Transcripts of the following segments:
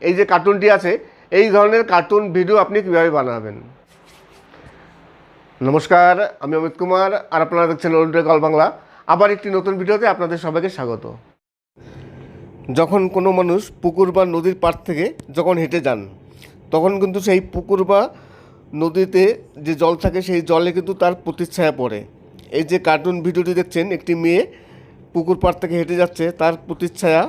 এই যে কার্টুনটি আছে, এই ধরনের কার্টুন ভিডিও আপনি কীভাবে বানাবেন। নমস্কার, আমি অমিত কুমার, আর আপনারা দেখছেন অরুণ অল বাংলা। আবার একটি নতুন ভিডিওতে আপনাদের সবাইকে স্বাগত। যখন কোনো মানুষ পুকুর বা নদীর পাড় থেকে যখন হেঁটে যান, তখন কিন্তু সেই পুকুর বা নদীতে যে জল থাকে সেই জলে কিন্তু তার প্রতিচ্ছায়া পড়ে। এই যে কার্টুন ভিডিওটি দেখছেন, একটি মেয়ে পুকুর পাড় থেকে হেঁটে যাচ্ছে, তার প্রতিচ্ছায়া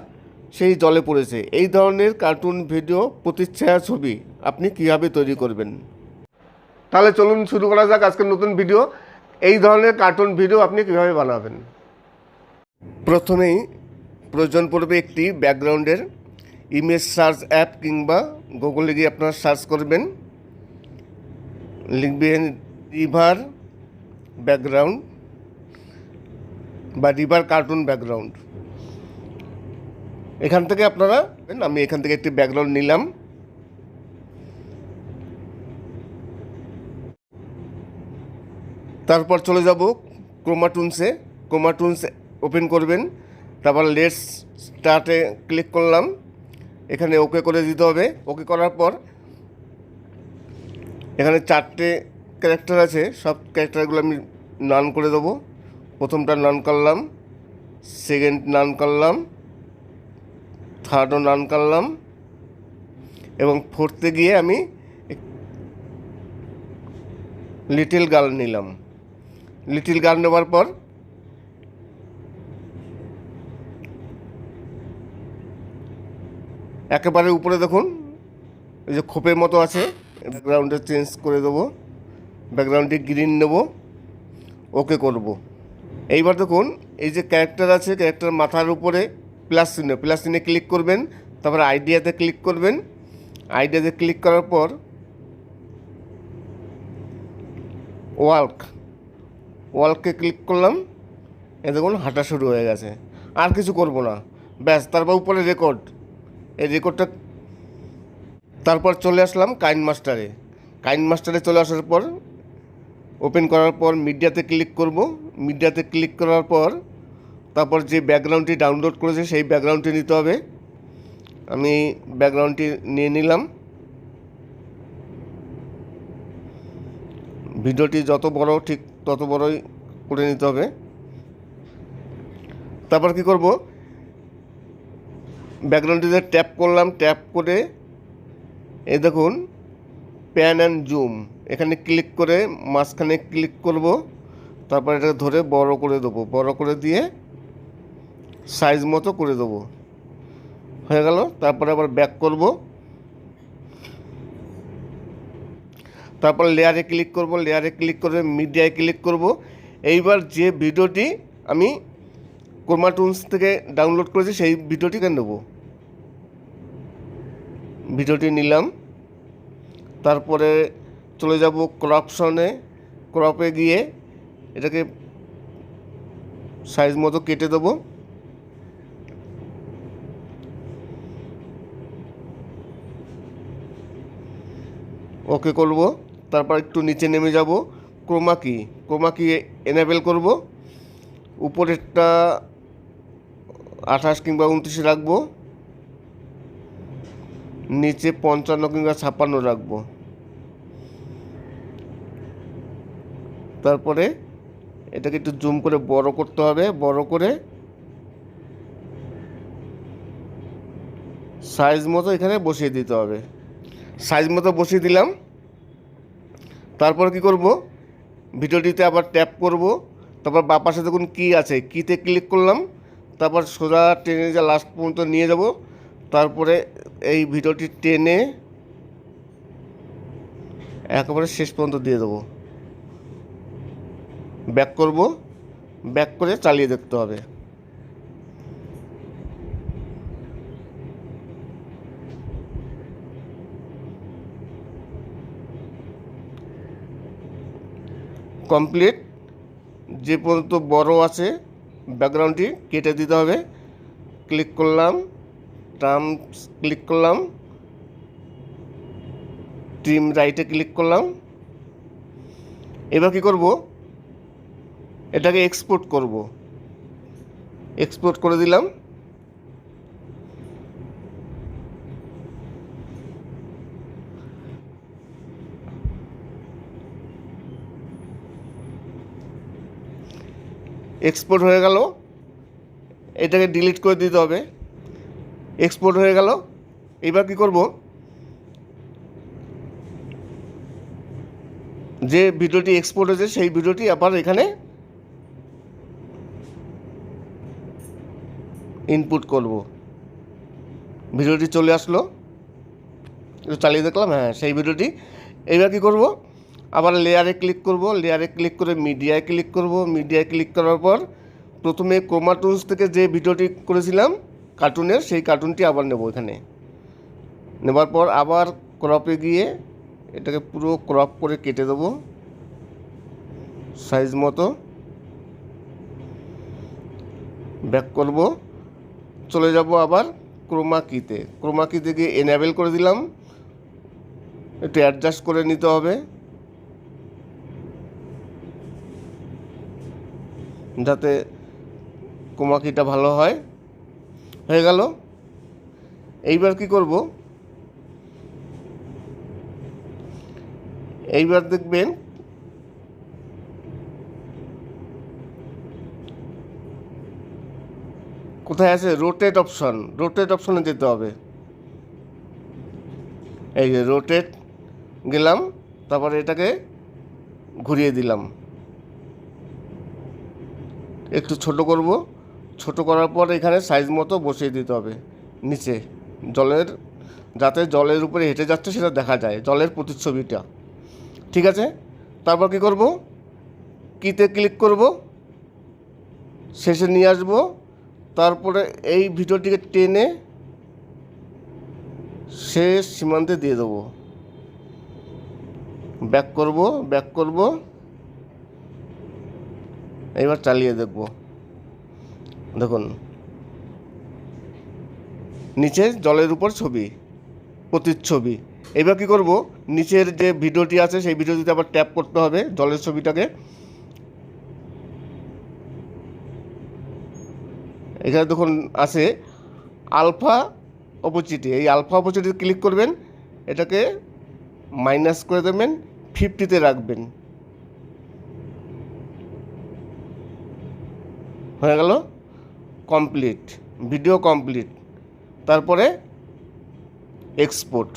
সেই জলে পড়েছে। এই ধরনের কার্টুন ভিডিও প্রতিচ্ছায়া ছবি আপনি কীভাবে তৈরি করবেন, তাহলে চলুন শুরু করা যাক আজকের নতুন ভিডিও। এই ধরনের কার্টুন ভিডিও আপনি কীভাবে বানাবেন। প্রথমেই প্রয়োজন পড়বে একটি ব্যাকগ্রাউন্ডের ইমেজ সার্চ অ্যাপ, কিংবা গুগলে গিয়ে আপনারা সার্চ করবেন, লিখবেন রিভার ব্যাকগ্রাউন্ড বা রিভার কার্টুন ব্যাকগ্রাউন্ড। এখান থেকে আপনারা, আমি এখান থেকে একটি ব্যাকগ্রাউন্ড নিলাম। তারপর চলে যাব ক্রোমাটুনসে। ক্রোমাটুনস ওপেন করবেন, তারপর লেটস স্টার্টে ক্লিক করলাম। এখানে ওকে করে দিতে হবে। ওকে করার পর এখানে 4টে ক্যারেক্টার আছে, সব ক্যারেক্টারগুলো আমি নান করে দেবো। প্রথমটা নান করলাম, সেকেন্ড নান করলাম, থার্ডও নান করলাম, এবং ফোর্থে গিয়ে আমি লিটিল গার্ল নিলাম। লিটিল গার্ল নেওয়ার পর একেবারে উপরে দেখুন এই যে খোপের মতো আছে, ব্যাকগ্রাউন্ডে চেঞ্জ করে দেবো, ব্যাকগ্রাউন্ডটি গ্রিন নেব, ওকে করব। এইবার দেখুন এই যে ক্যারেক্টার আছে, ক্যারেক্টার মাথার উপরে প্লাস চিহ্নে ক্লিক করবেন, তারপর আইডিয়াতে ক্লিক করবেন। আইডিয়াতে ক্লিক করার পর ওয়ালকে ক্লিক করলাম। এ দেখুন হাঁটা শুরু হয়ে গেছে, আর কিছু করব না, ব্যাস। তারপর উপরে রেকর্ড, এই রেকর্ডটা। তারপর চলে আসলাম কাইন মাস্টারে চলে আসার পর ওপেন করার পর মিডিয়াতে ক্লিক করব। মিডিয়াতে ক্লিক করার পর তারপর যে ব্যাকগ্রাউন্ডটি ডাউনলোড করেছে সেই ব্যাকগ্রাউন্ডটি নিতে হবে। আমি ব্যাকগ্রাউন্ডটি নিয়ে নিলাম। ভিডিওটি যত বড় ঠিক তত বড়ই করে নিতে হবে। তারপর কি করব, ব্যাকগ্রাউন্ডটিতে ট্যাপ করলাম, ট্যাপ করে এই দেখুন প্যান অ্যান্ড জুম, এখানে ক্লিক করে মাঝখানে ক্লিক করব। তারপর এটা ধরে বড় করে দেবো, বড় করে দিয়ে সাইজ মতো করে দেবো, হয়ে গেল। তারপরে আবার ব্যাক করব, তারপর লেয়ারে ক্লিক করব, লেয়ারে ক্লিক করে মিডিয়ায় ক্লিক করব। এইবার যে ভিডিওটি আমি ক্রোমাটুনস থেকে ডাউনলোড করেছি সেই ভিডিওটিকে নেব, ভিডিওটি নিলাম। তারপরে চলে যাব ক্রপশনে, ক্রপে গিয়ে এটাকে সাইজ মতো কেটে দেবো। ওকে করব। তারপর একটু নিচে নেমে যাব, ক্রোমা কি এনেবেল করব। উপরেরটা 28 কিংবা 29 রাখবো, নিচে 55 কিংবা 56 রাখবো। তারপরে এটাকে একটু জুম করে বড় করতে হবে, বড় করে সাইজ মতো এখানে বসিয়ে দিতে হবে। সাইজ মতো বসিয়ে দিলাম। তারপর কি করব, ভিডিওটিতে আবার ট্যাপ করব। তারপর বাঁ পাশে দেখুন কি আছে, কিতে ক্লিক করলাম। তারপর সোজা টেনে যা লাস্ট পর্যন্ত নিয়ে যাব। তারপরে এই ভিডিওটি টেনে একেবারে শেষ পর্যন্ত দিয়ে দেবো। ব্যাক করব, ব্যাক করে চালিয়ে দেখতে হবে। কমপ্লিট। যে পর্যন্ত বড় আছে ব্যাকগ্রাউন্ডটি কেটে দিতে হবে। ক্লিক করলাম, টার্মস ক্লিক করলাম, ট্রিম রাইটে ক্লিক করলাম। এবার কি করব, এটাকে এক্সপোর্ট করব। এক্সপোর্ট করে দিলাম। এক্সপোর্ট হয়ে গেল, এটাকে ডিলিট করে দিতে হবে। এক্সপোর্ট হয়ে গেল। এবার কি করব, যে ভিডিওটি এক্সপোর্ট হয়েছে সেই ভিডিওটি আবার এখানে ইনপুট করব। ভিডিওটি চলে আসলো, একটু চালিয়ে দেখলাম, হ্যাঁ সেই ভিডিওটি। এবার কি করব, আবার লেয়ারে ক্লিক করব, লেয়ারে ক্লিক করে মিডিয়ায় ক্লিক করব। মিডিয়ায় ক্লিক করার পর প্রথমে ক্রোমা টুলস থেকে যে ভিডিওটি করেছিলাম কার্টুনের, সেই কার্টুনটি আবার নেব। এখানে নেবার পর আবার ক্রপে গিয়ে এটাকে পুরো ক্রপ করে কেটে দেবো সাইজ মতো। ব্যাক করব, চলে যাব আবার ক্রোমা কিতে। ক্রোমা কিতে গিয়ে এনেবেল করে দিলাম, একটু অ্যাডজাস্ট করে নিতে হবে যাতে ক্রোমা কিটা ভালো হয়। হয়ে গেল। এইবার কি করব, এইবার দেখবেন কোথায় আছে রোটেট অপশন, রোটেট অপশনে যেতে হবে। এই যে রোটেট গেলাম, তারপরে এটাকে ঘুরিয়ে দিলাম, একটু ছোট করব। ছোট করার পর এখানে সাইজ মতো বসিয়ে দিতে হবে নিচে জলের, যাতে জলের উপরে হেঁটে যাচ্ছে সেটা দেখা যায়, জলের প্রতিচ্ছবিটা। ঠিক আছে। তারপর কি করব, কিতে ক্লিক করব, শেষে নিয়ে আসব। তারপরে এই ভিডিওটিকে টেনে শেষ সীমান্তে দিয়ে দেবো। ব্যাক করব, ব্যাক করব, এবার চালিয়ে দেখব। দেখুন নিচে জলের উপর ছবি, প্রতিচ্ছবি। এবার কি করব, নিচের যে ভিডিওটি আছে সেই ভিডিওটিতে আবার ট্যাপ করতে হবে জলের ছবিটাকে। এখানে দেখুন আছে আলফা অপোজিটি, এই আলফা অপোজিটিতে ক্লিক করবেন, এটাকে মাইনাস করে দেবেন, 50-তে রাখবেন। হয়ে গেল, কমপ্লিট, ভিডিও কমপ্লিট। তারপরে এক্সপোর্ট।